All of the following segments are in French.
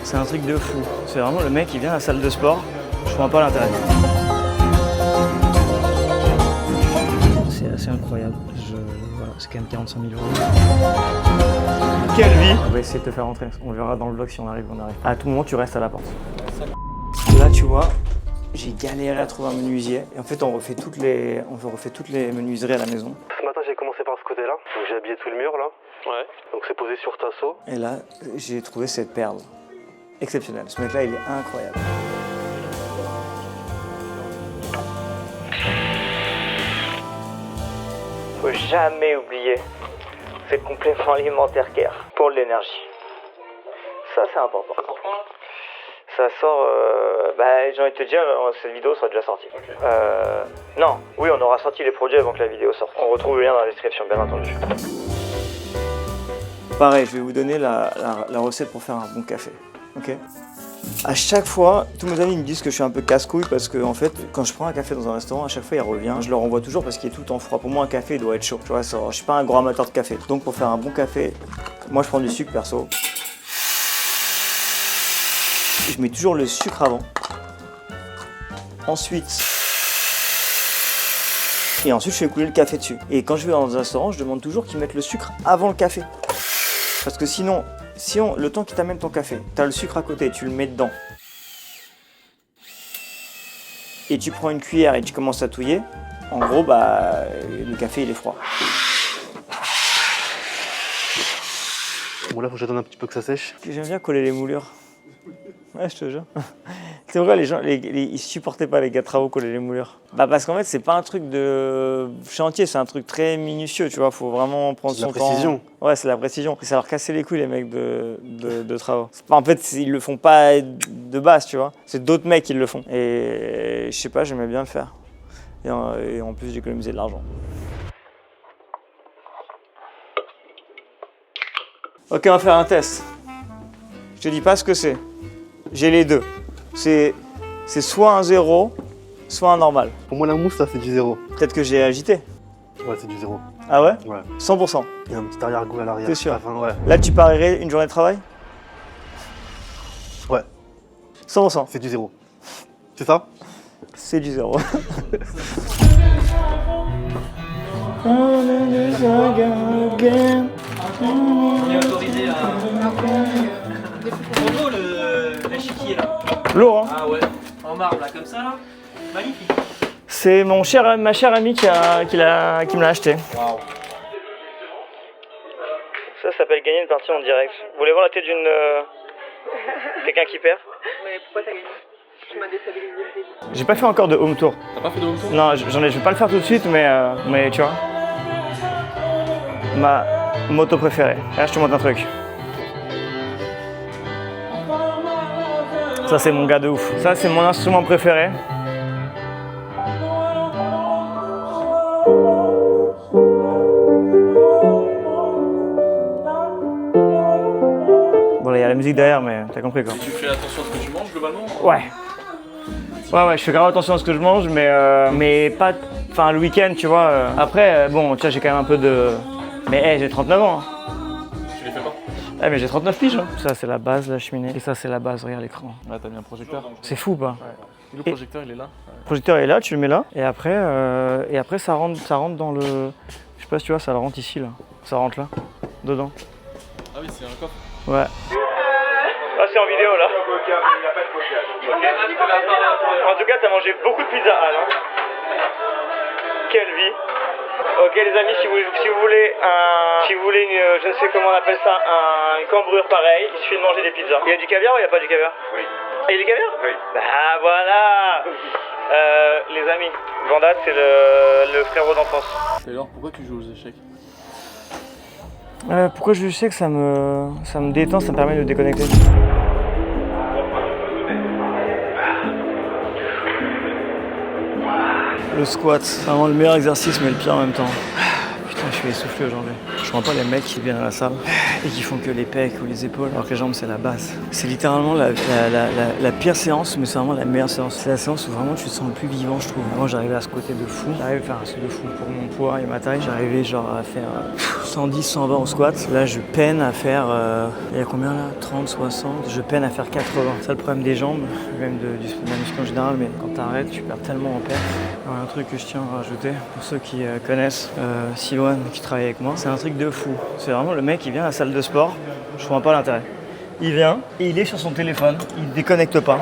C'est un truc de fou. C'est vraiment le mec qui vient à la salle de sport, je vois pas l'intérêt. C'est assez incroyable. Voilà, c'est quand même 45 000 €. Quelle vie! On va essayer de te faire rentrer. On verra dans le vlog si on arrive ou on arrive. À tout moment, tu restes à la porte. Là, tu vois, j'ai galéré à trouver un menuisier. Et en fait, on refait toutes les menuiseries à la maison. Ce matin, j'ai commencé par ce côté-là. Donc j'ai habillé tout le mur là. Ouais. Donc c'est posé sur tasseau. Et là, j'ai trouvé cette perle. Exceptionnelle. Ce mec-là, il est incroyable. Faut jamais oublier, c'est le complément alimentaire Care pour l'énergie. Ça, c'est important. Ça sort, j'ai envie de te dire, cette vidéo sera déjà sortie. Okay. Non, oui, on aura sorti les produits avant que la vidéo sorte. On retrouve le lien dans la description, bien entendu. Pareil, je vais vous donner la recette pour faire un bon café. Ok. À chaque fois, tous mes amis me disent que je suis un peu casse-couille parce que en fait, quand je prends un café dans un restaurant, à chaque fois il revient. Je le renvoie toujours parce qu'il est tout le temps froid. Pour moi, un café il doit être chaud. Tu vois, je suis pas un grand amateur de café. Donc pour faire un bon café, moi je prends du sucre perso. Je mets toujours le sucre avant. Ensuite, je fais couler le café dessus. Et quand je vais dans un restaurant, je demande toujours qu'ils mettent le sucre avant le café. Parce que sinon, le temps qu'il t'amène ton café, tu as le sucre à côté, tu le mets dedans. Et tu prends une cuillère et tu commences à touiller. En gros, le café il est froid. Bon là, faut que j'attende un petit peu que ça sèche. J'aime bien coller les moulures. Ouais, je te jure. C'est vrai, les gens, ils supportaient pas les gars de travaux coller les moulures. Parce qu'en fait, c'est pas un truc de chantier, c'est un truc très minutieux, tu vois. Faut vraiment prendre son temps. C'est la précision. Ouais, c'est la précision. Ça leur cassait les couilles, les mecs de travaux. En fait, ils le font pas de base, tu vois. C'est d'autres mecs qui le font. Et je sais pas, j'aimais bien le faire. Et en plus, j'économisais de l'argent. Ok, on va faire un test. Je te dis pas ce que c'est. J'ai les deux. C'est soit un 0, soit un normal. Pour moi, la mousse, là, c'est du 0. Peut-être que j'ai agité. Ouais, c'est du 0. Ah ouais? Ouais. 100%. Il y a un petit arrière-goût à l'arrière. T'es sûr? Enfin, ouais. Là, tu parierais une journée de travail? Ouais. 100%. C'est du 0. C'est ça? C'est du 0. On est autorisé à... En gros, l'échiquier là. Lourd, hein? Ah ouais. En marbre là, comme ça là. Magnifique. C'est ma chère amie qui me l'a acheté. Waouh. Ça s'appelle gagner une partie en direct. Vous voulez voir la tête d'une... quelqu'un qui perd? Mais pourquoi t'as gagné? Tu m'as déstabilisé le début. J'ai pas fait encore de home tour. T'as pas fait de home tour? Non, je vais pas le faire tout de suite, mais tu vois. Ma moto préférée. Là, je te montre un truc. Ça, c'est mon gars de ouf. Ça, c'est mon instrument préféré. Bon, là, il y a la musique derrière, mais t'as compris quoi. Tu fais attention à ce que tu manges globalement? Ouais. Ouais, je fais grave attention à ce que je mange, mais pas... Enfin, le week-end, tu vois. Après, bon, tu vois, j'ai quand même un peu de... Mais j'ai 39 ans. Hein. Tu les fais pas? Mais j'ai 39 piges. Hein. Ça, c'est la base, la cheminée. Et ça, c'est la base, regarde l'écran. Ouais, t'as mis un projecteur. C'est fou, pas? Ouais. Et le projecteur, il est là? Le projecteur est là, tu le mets là. Et après ça rentre dans le... Je sais pas si tu vois, ça rentre ici, là. Ça rentre là, dedans. Ah oui, c'est un coffre. Ouais. Ah, c'est en vidéo, là. Il n'y a pas de blocage. En tout cas, t'as mangé beaucoup de pizza, Al. Hein. Quelle vie. Ok les amis, si vous voulez une, je ne sais comment on appelle ça, une cambrure pareille, il suffit de manger des pizzas. Il y a du caviar ou il n'y a pas du caviar? Oui. Ah, il y a du caviar? Oui. Bah voilà. Les amis, Vandad c'est le frérot d'enfance. Et alors pourquoi tu joues aux échecs? Pourquoi je sais que ça me détend, ça me permet de déconnecter. Le squat, c'est vraiment le meilleur exercice mais le pire en même temps. Putain. Je suis essoufflé aujourd'hui. Je comprends pas les mecs qui viennent à la salle et qui font que les pecs ou les épaules, alors que les jambes c'est la base. C'est littéralement la pire séance, mais c'est vraiment la meilleure séance. C'est la séance où vraiment tu te sens le plus vivant, je trouve. Moi j'arrivais à ce côté de fou. J'arrivais à faire un truc de fou pour mon poids et ma taille. J'arrivais genre à faire 110, 120 au squat. Là je peine à faire, il y a combien là, 30, 60. Je peine à faire 80. C'est le problème des jambes, même de la muscu en général, mais quand t'arrêtes, tu perds tellement en perte. Alors, un truc que je tiens à rajouter, pour ceux qui connaissent Silouane qui travaille avec moi, c'est un truc de fou. C'est vraiment le mec qui vient à la salle de sport, je vois pas l'intérêt. Il vient et il est sur son téléphone, il déconnecte pas.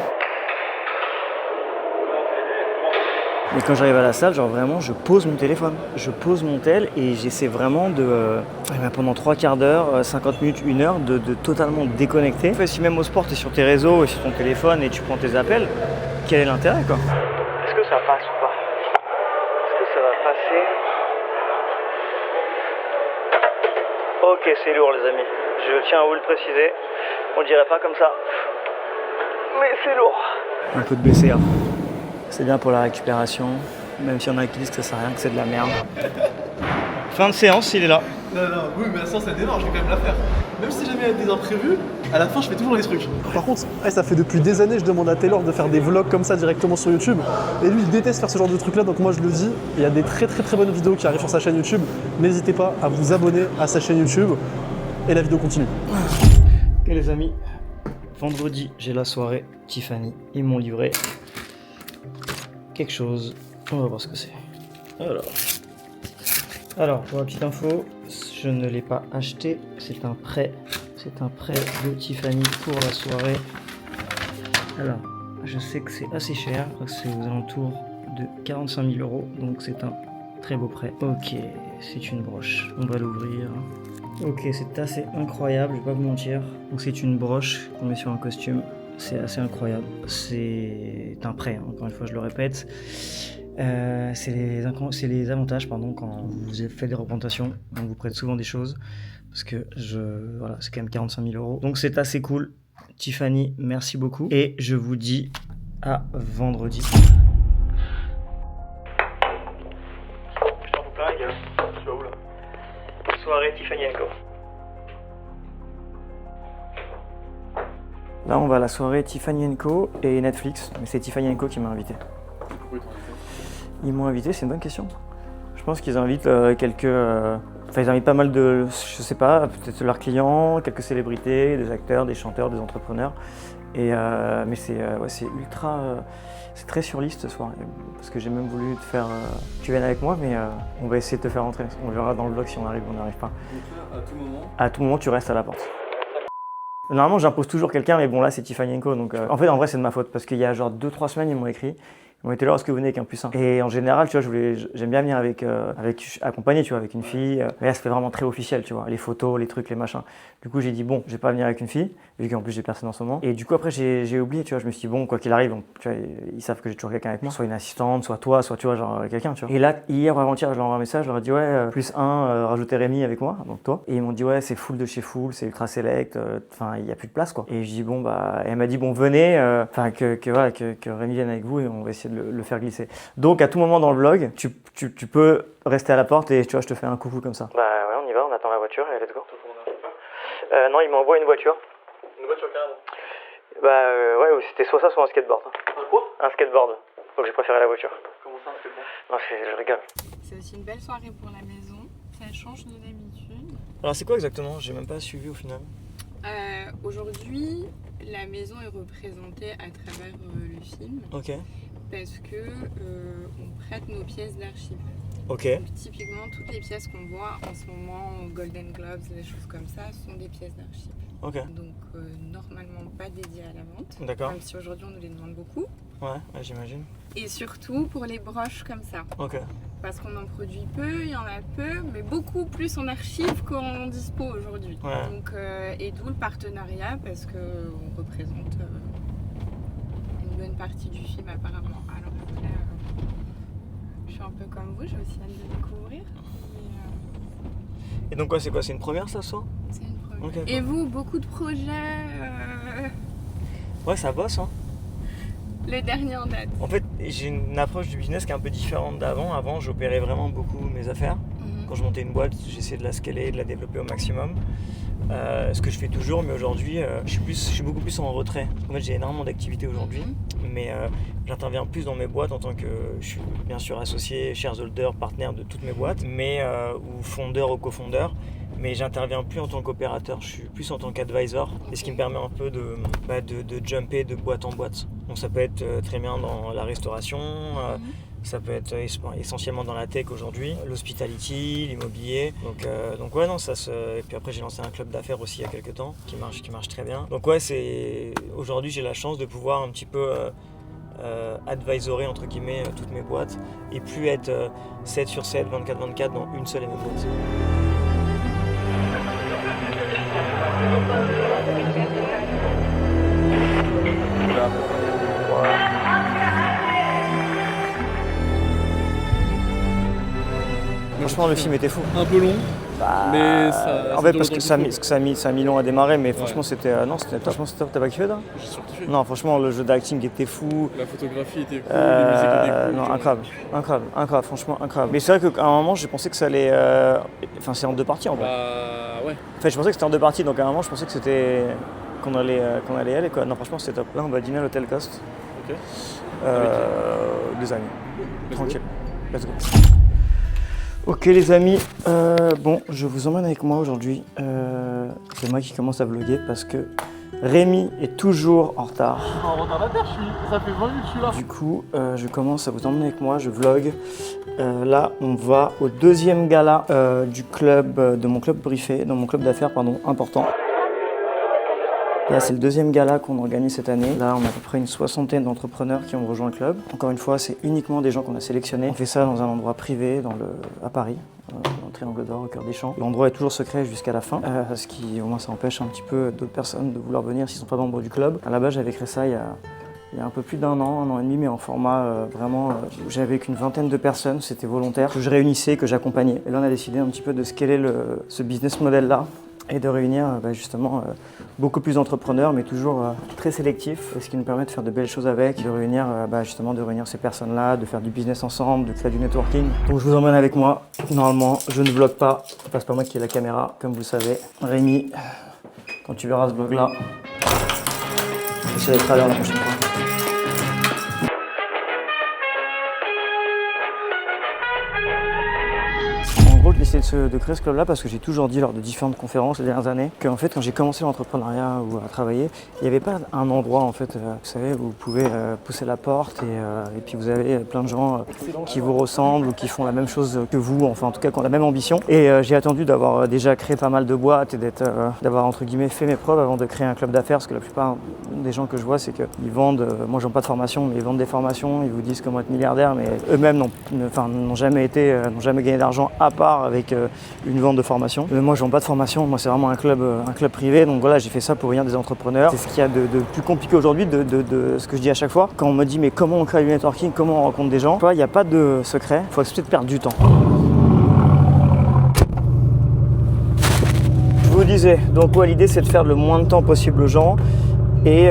Mais quand j'arrive à la salle, genre vraiment, je pose mon téléphone. Je pose mon tel et j'essaie vraiment de, pendant 3 quarts d'heure, 50 minutes, 1 heure, de totalement déconnecter. Si même au sport, tu es sur tes réseaux et sur ton téléphone et tu prends tes appels, quel est l'intérêt quoi? Est-ce que ça passe ou pas? Est-ce que ça va passer? Ok, c'est lourd les amis. Je tiens à vous le préciser. On dirait pas comme ça. Mais c'est lourd. Un peu de BCA. C'est bien pour la récupération, même s'il y en a qui disent que ça sert à rien, que c'est de la merde. Fin de séance, il est là. Non, oui, mais la séance elle démarre, je vais quand même la faire. Même si jamais il y a des imprévus, à la fin je fais toujours les trucs. Par contre, ça fait depuis des années que je demande à Taylor de faire des vlogs comme ça directement sur YouTube. Et lui, il déteste faire ce genre de trucs là, donc moi je le dis, il y a des très bonnes vidéos qui arrivent sur sa chaîne YouTube. N'hésitez pas à vous abonner à sa chaîne YouTube. Et la vidéo continue. Ok les amis, vendredi j'ai la soirée Tiffany. Ils m'ont livré quelque chose. On va voir ce que c'est. Alors, pour la petite info, je ne l'ai pas acheté, c'est un prêt. C'est un prêt de Tiffany pour la soirée. Alors, je sais que c'est assez cher, je crois que c'est aux alentours de 45 000 €, donc c'est un très beau prêt. Ok, c'est une broche, on va l'ouvrir. Ok, c'est assez incroyable, je vais pas vous mentir. Donc c'est une broche qu'on met sur un costume, c'est assez incroyable. C'est un prêt, hein, encore une fois je le répète. C'est les avantages quand vous faites des représentations, on vous prête souvent des choses parce que voilà, c'est quand même 45 000 €, donc c'est assez cool. Tiffany, merci beaucoup et je vous dis à vendredi. Je t'en fous plein les gars, tu vas où là? Soirée Tiffany & Co. Là on va à la soirée Tiffany & Co et Netflix, mais c'est Tiffany & Co qui m'a invité. Ils m'ont invité, c'est une bonne question. Je pense qu'ils invitent ils invitent pas mal de, je sais pas, peut-être leurs clients, quelques célébrités, des acteurs, des chanteurs, des entrepreneurs. Mais c'est ultra, c'est très sur liste ce soir. Parce que j'ai même voulu te faire, tu viennes avec moi, mais on va essayer de te faire rentrer. On verra dans le vlog si on arrive ou on n'arrive pas. Donc là, à tout moment, tu restes à la porte. Normalement, j'impose toujours quelqu'un, mais bon là, c'est Tiffany & Co. Donc, en fait, en vrai, c'est de ma faute parce qu'il y a genre 2-3 semaines, ils m'ont écrit. On était là, est-ce que vous venez avec un +1? Et en général, tu vois, j'aime bien venir accompagné, tu vois, avec une fille. Mais là, ça fait vraiment très officiel, tu vois, les photos, les trucs, les machins. Du coup, j'ai dit, bon, je vais pas venir avec une fille, vu qu'en plus, j'ai personne en ce moment. Et du coup, après, j'ai oublié, tu vois, je me suis dit, bon, quoi qu'il arrive, tu vois, ils savent que j'ai toujours quelqu'un avec moi. Soit une assistante, soit toi, soit, tu vois, genre quelqu'un, tu vois. Et là, hier ou avant-hier, je leur envoie un message, je leur ai dit, ouais, +1, rajoutez Rémi avec moi, donc toi. Et ils m'ont dit, ouais, c'est full de chez full, c'est ultra select, enfin, il n'y a plus de place, quoi. Et je dis, bon, bah, et elle m'a dit, bon, venez, enfin, que Rémi vienne avec vous et on va essayer de le faire glisser. Donc à tout moment dans le vlog, tu peux rester à la porte et tu vois, je te fais un coucou comme ça. Bah ouais, on y va, on attend la voiture et let's go. Non, il m'envoie une voiture. Une voiture carrément. Bah ouais, c'était soit ça, soit un skateboard. Un quoi? Un skateboard. Donc j'ai préféré la voiture. Comment ça, un skateboard? Non, je rigole. C'est aussi une belle soirée pour la maison, ça change de d'habitude. Alors c'est quoi exactement? J'ai même pas suivi au final. Aujourd'hui, la maison est représentée à travers le film. Ok. Parce que on prête nos pièces d'archives. Ok. Donc, typiquement, toutes les pièces qu'on voit en ce moment au Golden Globes, des choses comme ça, sont des pièces d'archives. Ok. Donc normalement pas dédiées à la vente. D'accord. Même si aujourd'hui on nous les demande beaucoup. Ouais, j'imagine. Et surtout pour les broches comme ça. Ok. Parce qu'on en produit peu, il y en a peu, mais beaucoup plus en archives qu'en dispo aujourd'hui. Ouais. Donc, et d'où le partenariat, parce qu'on représente une bonne partie du film apparemment. Alors après, je suis un peu comme vous, j'ai aussi hâte de découvrir. Et donc quoi, c'est une première ça, soit? C'est une première. Okay, et vous, beaucoup de projets Ouais, ça bosse, hein. Les derniers en date. En fait, j'ai une approche du business qui est un peu différente d'avant. Avant, j'opérais vraiment beaucoup mes affaires. Quand je montais une boîte, j'essayais de la scaler, de la développer au maximum. Ce que je fais toujours, mais aujourd'hui, je suis beaucoup plus en retrait. En fait, j'ai énormément d'activités aujourd'hui, mais j'interviens plus dans mes boîtes en tant que je suis bien sûr associé, shareholder, partenaire de toutes mes boîtes, mais ou fondeur ou cofondeur. Mais j'interviens plus en tant qu'opérateur, je suis plus en tant qu'advisor, et ce qui me permet un peu de jumper de boîte en boîte. Donc ça peut être très bien dans la restauration, ça peut être essentiellement dans la tech aujourd'hui, l'hospitality, l'immobilier. Donc ouais, non, et puis après j'ai lancé un club d'affaires aussi il y a quelques temps qui marche très bien. Donc ouais, aujourd'hui j'ai la chance de pouvoir un petit peu advisorer entre guillemets toutes mes boîtes et plus être 7 sur 7, 24/24 dans une seule et même boîte. Franchement, le film était fou. Un peu long. Mais en fait, parce que ça a mis long à démarrer, mais franchement, c'était top. T'as pas kiffé, toi? J'ai surkiffé. Non, franchement, le jeu d'acting était fou. La photographie était cool, les musiques étaient cool. Non, incroyable, franchement incroyable. Mais c'est vrai qu'à un moment, j'ai pensé que ça allait. Enfin, c'est en 2 parties en vrai. Bah ouais. En fait, je pensais que c'était en 2 parties, donc à un moment, je pensais que c'était. Qu'on allait y aller, quoi. Non, franchement, c'était top. Là, on va dîner à l'hôtel Cost. Ok. Des amis. Tranquille. Let's go. Ok les amis, bon, je vous emmène avec moi aujourd'hui. C'est moi qui commence à vlogger parce que Rémi est toujours en retard. En retardataire, ça fait 20 minutes que je suis là. Du coup, je commence à vous emmener avec moi, je vlog. Là, on va au 2e gala du club, de mon club briefé, dans mon club d'affaires, important. Là, c'est le 2e gala qu'on organise cette année. Là, on a à peu près une 60aine d'entrepreneurs qui ont rejoint le club. Encore une fois, c'est uniquement des gens qu'on a sélectionnés. On fait ça dans un endroit privé à Paris, dans le Triangle d'Or, au cœur des champs. L'endroit est toujours secret jusqu'à la fin, ce qui, au moins, ça empêche un petit peu d'autres personnes de vouloir venir s'ils ne sont pas membres du club. À la base, j'avais créé ça il y a un peu plus d'1 an et demi, mais en format vraiment, j'avais qu'une 20aine de personnes, c'était volontaire, que je réunissais, que j'accompagnais. Et là, on a décidé un petit peu de scaler ce business model-là et de réunir justement beaucoup plus d'entrepreneurs, mais toujours très sélectifs, ce qui nous permet de faire de belles choses avec, de réunir ces personnes-là, de faire du business ensemble, de créer du networking. Donc je vous emmène avec moi. Normalement, je ne vlog pas, enfin, c'est pas moi qui ai la caméra, comme vous le savez. Rémi, quand tu verras ce vlog-là, j'essaie d'être à l'heure la prochaine fois. J'ai décidé de créer ce club-là parce que j'ai toujours dit lors de différentes conférences ces dernières années qu'en fait, quand j'ai commencé l'entrepreneuriat ou à travailler, il n'y avait pas un endroit en fait, vous savez, où vous pouvez pousser la porte et puis vous avez plein de gens qui vous ressemblent ou qui font la même chose que vous, enfin en tout cas qui ont la même ambition. Et j'ai attendu d'avoir déjà créé pas mal de boîtes et d'avoir entre guillemets fait mes preuves avant de créer un club d'affaires, parce que la plupart des gens que je vois, c'est qu'ils vendent, moi j'en ai pas de formation, mais ils vendent des formations, ils vous disent comment être milliardaire, mais eux-mêmes n'ont jamais gagné d'argent à part avec une vente de formation. Moi je vends pas de formation, moi c'est vraiment un club privé, donc voilà, j'ai fait ça pour réunir des entrepreneurs. C'est ce qu'il y a de plus compliqué aujourd'hui, de ce que je dis à chaque fois. Quand on me dit mais comment on crée du networking, comment on rencontre des gens, il n'y a pas de secret, il faut accepter de perdre du temps. Je vous disais, donc ouais, l'idée c'est de faire le moins de temps possible aux gens et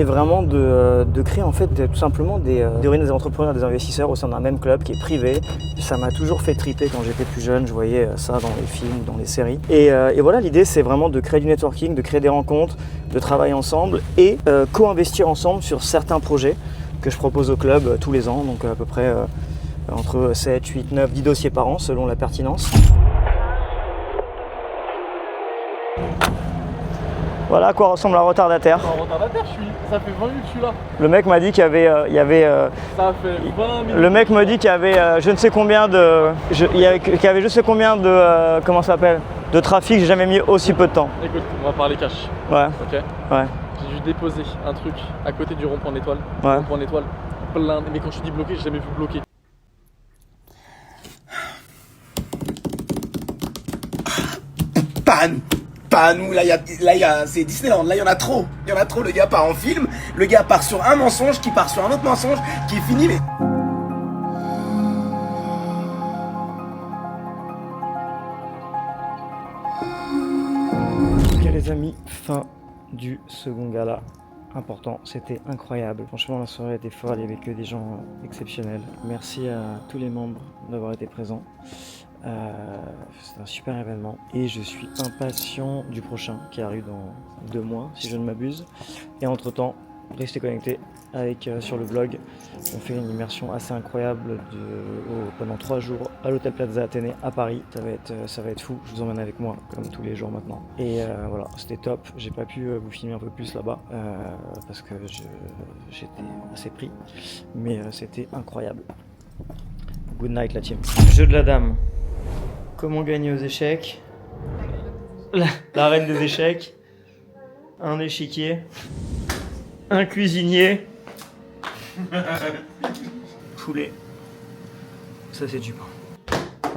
vraiment de créer en fait tout simplement de réunir des entrepreneurs, des investisseurs au sein d'un même club qui est privé. Ça m'a toujours fait triper quand j'étais plus jeune, je voyais ça dans les films, dans les séries. Et voilà, l'idée c'est vraiment de créer du networking, de créer des rencontres, de travailler ensemble et co-investir ensemble sur certains projets que je propose au club tous les ans, donc à peu près entre 7, 8, 9, 10 dossiers par an selon la pertinence. Voilà à quoi ressemble un retardataire. En retardataire, ça fait 20 minutes que je suis là. Le mec m'a dit qu'il y avait, Ça fait 20 minutes. le mec me dit qu'il y avait je ne sais combien de, comment ça s'appelle, de trafic. J'ai jamais mis aussi peu de temps. Écoute, on va parler cash. Ouais. Ok. Ouais. J'ai dû déposer un truc à côté du rond-point de l'Étoile. Ouais. Rond-point de l'Étoile, plein. Mais quand je dis bloqué, j'ai jamais vu bloqué. Nous, c'est Disneyland, là il y en a trop, le gars part en film, le gars part sur un mensonge, qui part sur un autre mensonge, qui est fini, mais... Ok les amis, fin du second gala. Important, c'était incroyable. Franchement la soirée était folle, il n'y avait que des gens exceptionnels. Merci à tous les membres d'avoir été présents. C'était un super événement et je suis impatient du prochain qui arrive dans 2 mois si je ne m'abuse. Et entre temps, restez connectés avec sur le blog. On fait une immersion assez incroyable pendant 3 jours à l'hôtel Plaza Athénée à Paris. Ça va être fou. Je vous emmène avec moi comme tous les jours maintenant. Et voilà, c'était top. J'ai pas pu vous filmer un peu plus là-bas parce que j'étais assez pris, mais c'était incroyable. Good night la team. Jeu de la dame. Comment gagner aux échecs? La reine des échecs. Un échiquier. Un cuisinier. Poulet. Ça c'est du pain.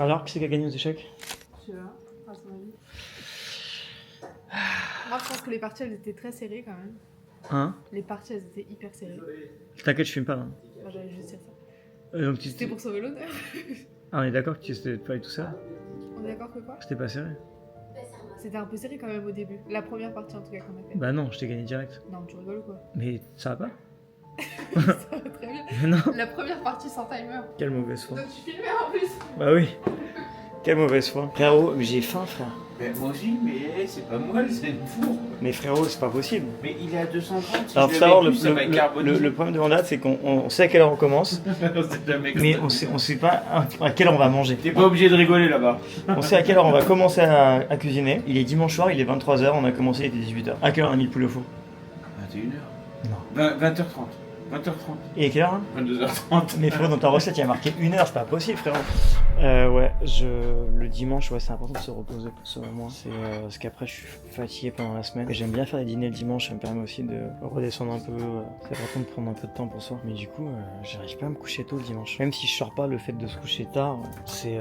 Alors, qui c'est qui a gagné aux échecs? Je sais pas, à son avis. Moi je pense que les parties elles étaient très serrées quand même. Hein? Les parties elles étaient hyper serrées. T'inquiète, je fume pas là. Moi j'allais juste dire ça. Donc, C'était pour sauver l'honneur. Ah, on est d'accord que tu étais pas tout ça? On est d'accord que quoi? C'était pas serré? C'était un peu serré quand même au début. La première partie en tout cas qu'on a fait. Bah non, je t'ai gagné direct. Non, tu rigoles ou quoi? Mais ça va pas? Ça va très bien. Mais non. La première partie sans timer. Quelle mauvaise foi. Donc tu filmais en plus. Bah oui. Quelle mauvaise foi. Frérot, j'ai faim, frère. Mais moi aussi, mais c'est pas moi, c'est le four. Mais frérot, c'est pas possible. Mais il est à 230. Si Alors, je faut savoir, le mets plus, ça va carboniser. le problème de Mandate, c'est qu'on sait à quelle heure on commence, On sait jamais mais on sait pas à quelle heure on va manger. T'es pas obligé de rigoler là-bas. On sait à quelle heure on va commencer à cuisiner. Il est dimanche soir, il est 23h, on a commencé, il était 18h. À quelle heure on a mis le poulet au four? 21h. Non. 20h30. 20h30. Et à quelle heure hein? 22h30. Mais frérot, dans ta recette, il y a marqué 1 heure, c'est pas possible, frérot. Ouais, le dimanche, ouais, c'est important de se reposer selon moi. C'est parce qu'après, je suis fatigué pendant la semaine. Et j'aime bien faire des dîners le dimanche, ça me permet aussi de redescendre un peu. C'est important de prendre un peu de temps pour soi. Mais du coup, j'arrive pas à me coucher tôt le dimanche. Même si je sors pas, le fait de se coucher tard, c'est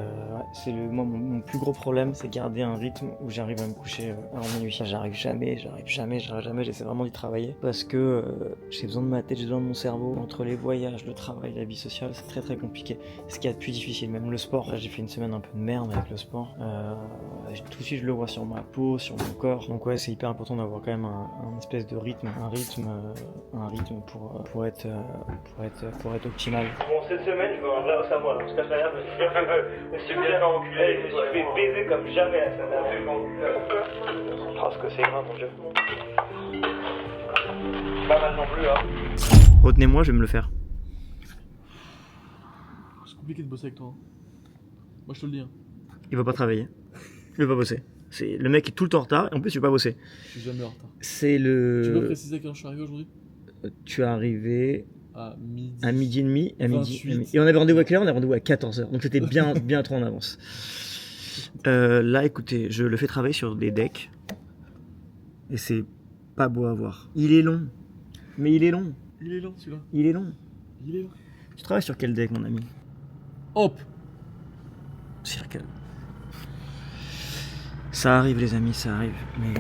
mon plus gros problème, c'est garder un rythme où j'arrive à me coucher avant minuit. J'arrive jamais, j'essaie vraiment d'y travailler. Parce que j'ai besoin de ma tête, j'ai besoin de mon cerveau. Entre les voyages, le travail, la vie sociale, c'est très très compliqué. Ce qu'il y a de plus difficile, même le sport. Là, j'ai fait une semaine un peu de merde avec le sport. Tout de suite, je le vois sur ma peau, sur mon corps. Donc ouais, c'est hyper important d'avoir quand même un espèce de rythme, un rythme pour être optimal. Bon, cette semaine, je vais un vrai au cerveau. Je cache rien, je me suis bien enculé. Je me suis fait baiser comme jamais la semaine dernière. Parce que c'est grave, mon dieu. Pas mal non plus, hein. Retenez-moi, je vais me le faire. C'est compliqué de bosser avec toi. Hein. Moi je te le dis. Hein. Il va pas travailler. Il va pas bosser. Le mec est tout le temps en retard et en plus il va pas bosser. Je suis jamais en retard. C'est le. Tu peux préciser quand je suis arrivé aujourd'hui? Tu es arrivé à midi. À midi et demi. À 28. midi. Et on avait rendez-vous à quelle heure? On avait rendez-vous à 14h. Donc c'était bien trop en avance. Là écoutez, je le fais travailler sur des decks. Et c'est pas beau à voir. Il est long. Mais il est long. Il est long celui-là. Il est long. Il est long. Tu travailles sur quel deck mon ami? Hop. Sur quel? Ça arrive les amis, ça arrive. Mais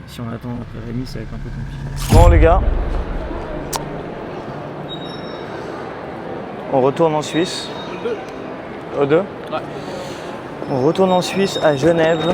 si on attend après Rémi, ça va être un peu compliqué. Bon les gars. On retourne en Suisse. Au 2. Ouais. On retourne en Suisse à Genève.